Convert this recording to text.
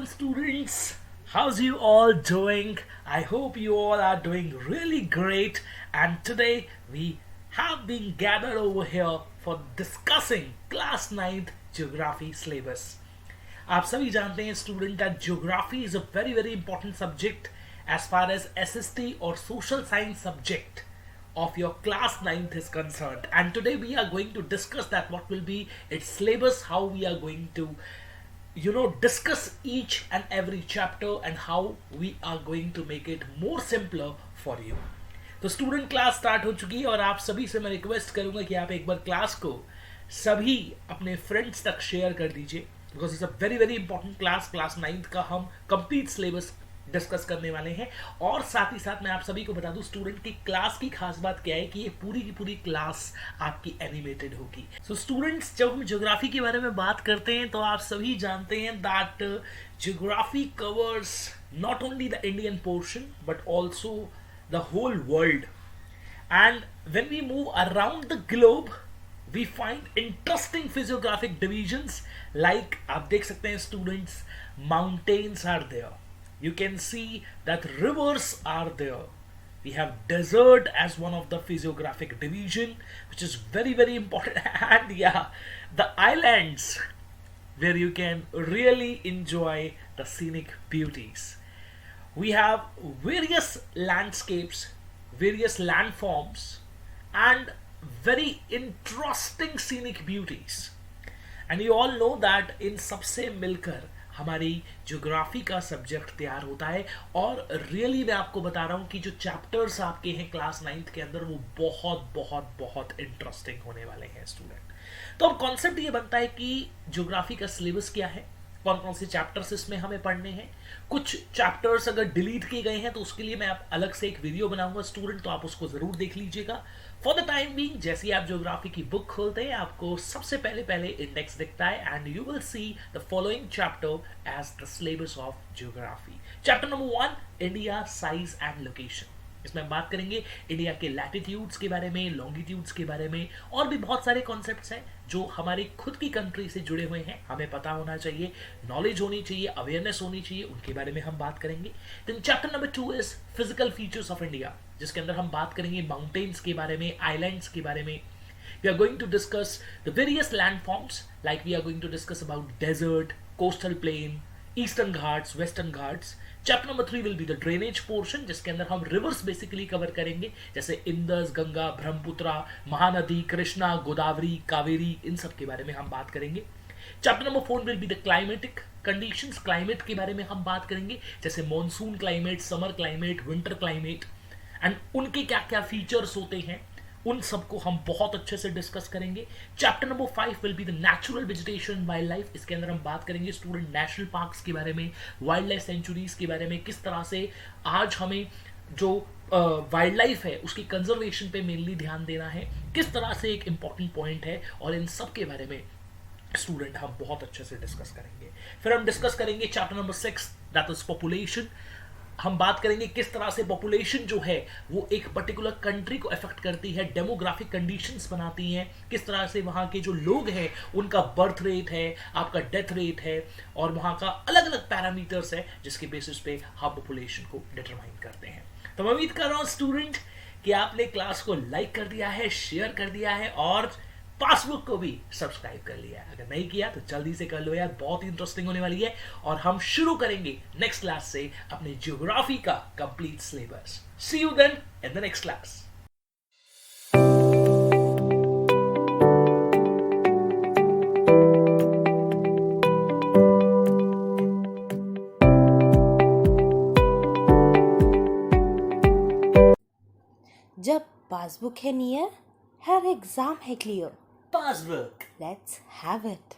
students. How's you all doing? I hope you all are doing really great. And today we have been gathered over here for discussing class 9th geography syllabus. आप सभी जानते हैं student that geography is a very important subject as far as SST or social science subject of your class 9th is concerned. And today we are going to discuss that what will be its syllabus, how we are going to discuss each and every chapter and how we are going to make it more simpler for you. तो student class start हो चुकी है और आप सभी से मैं request करूंगा कि आप एक बार क्लास को सभी अपने फ्रेंड्स तक शेयर कर दीजिए because it's a very important class 9th का हम कंप्लीट सिलेबस डिस्कस करने वाले हैं। और साथ ही साथ मैं आप सभी को बता दूं स्टूडेंट की क्लास की खास बात क्या है कि ये पूरी की पूरी क्लास आपकी एनिमेटेड होगी। सो स्टूडेंट्स, जब हम ज्योग्राफी के बारे में बात करते हैं तो आप सभी जानते हैं that geography covers not only the Indian portion but also the whole world. And when we move around the globe we find interesting physiographic divisions like आप देख सकते हैं students, mountains are there, you can see that rivers are there, we have desert as one of the physiographic division which is very important and yeah, the islands where you can really enjoy the scenic beauties. We have various landscapes, various landforms and very interesting scenic beauties. And you all know that इन सबसे मिलकर हमारी geography का subject तैयार होता है। और really मैं आपको बता रहा हूँ कि जो चैप्टर्स आपके हैं क्लास 9th के अंदर वो बहुत इंटरेस्टिंग होने वाले हैं स्टूडेंट। तो अब कॉन्सेप्ट ये बनता है कि ज्योग्राफी का सिलेबस क्या है, कौन कौन से चैप्टर्स इसमें हमें पढ़ने हैं। कुछ चैप्टर्स अगर डिलीट किए गए हैं तो उसके लिए मैं आप अलग से एक वीडियो बनाऊंगा स्टूडेंट, तो आप उसको जरूर देख लीजिएगा। फॉर द टाइम बीइंग जैसे ही आप ज्योग्राफी की बुक खोलते हैं आपको सबसे पहले इंडेक्स दिखता है and you will see the following chapter as the syllabus of geography. Chapter number 1, India size and location. इसमें हम बात करेंगे इंडिया के लैटिट्यूड्स के बारे में, लॉन्गिट्यूड्स के बारे में, और भी बहुत सारे कॉन्सेप्ट्स हैं जो हमारी खुद की कंट्री से जुड़े हुए हैं, हमें पता होना चाहिए, नॉलेज होनी चाहिए, अवेयरनेस होनी चाहिए, उनके बारे में हम बात करेंगे। Then chapter number 2 is physical features of India, जिसके अंदर हम बात करेंगे माउंटेन्स के बारे में, आइलैंड्स के बारे में। We are going to discuss the various landforms, like we are going to discuss about desert, coastal plain, eastern Ghats, western Ghats. Chapter number 3 will be the drainage portion, जिसके अंदर हम reverse basically cover करेंगे, जैसे Indus, Ganga, Brahmaputra, Mahanadi, Krishna, Godavari, Kaveri, इन सब के बारे में हम बात करेंगे। Chapter number 4 will be the climatic conditions, climate के बारे में हम बात करेंगे, जैसे monsoon climate, summer climate, winter climate and उनके क्या क्या फीचर्स होते हैं, उन सबको हम बहुत अच्छे से डिस्कस करेंगे। Chapter number 5 will be the natural vegetation wild life, इसके अंदर हम बात करेंगे स्टूडेंट नेशनल पार्क्स के बारे में, वाइल्ड लाइफ सेंचुरीज के बारे में, किस तरह से आज हमें जो वाइल्ड लाइफ है उसकी कंजर्वेशन पे मेनली ध्यान देना है, किस तरह से एक इंपॉर्टेंट पॉइंट है, और इन सब के बारे में स्टूडेंट हम बहुत अच्छे से डिस्कस करेंगे। फिर हम डिस्कस करेंगे chapter number 6 that is population. हम बात करेंगे किस तरह से पॉपुलेशन जो है वो एक पर्टिकुलर कंट्री को अफेक्ट करती है, डेमोग्राफिक कंडीशंस बनाती हैं, किस तरह से वहाँ के जो लोग हैं उनका बर्थ रेट है, आपका डेथ रेट है, और वहाँ का अलग अलग पैरामीटर्स है जिसके बेसिस पे हम पॉपुलेशन को डिटरमाइन करते हैं। तो मैं उम्मीद कर रहा हूँ स्टूडेंट कि आपने क्लास को लाइक कर दिया है, शेयर कर दिया है और पासबुक को भी सब्सक्राइब कर लिया है। अगर नहीं किया तो जल्दी से कर लो यार, बहुत ही इंटरेस्टिंग होने वाली है। और हम शुरू करेंगे नेक्स्ट क्लास से अपने ज्योग्राफी का complete syllabus. See you then in the next class. जब पासबुक है नियर, हर एग्जाम है clear. Passbook, let's have it.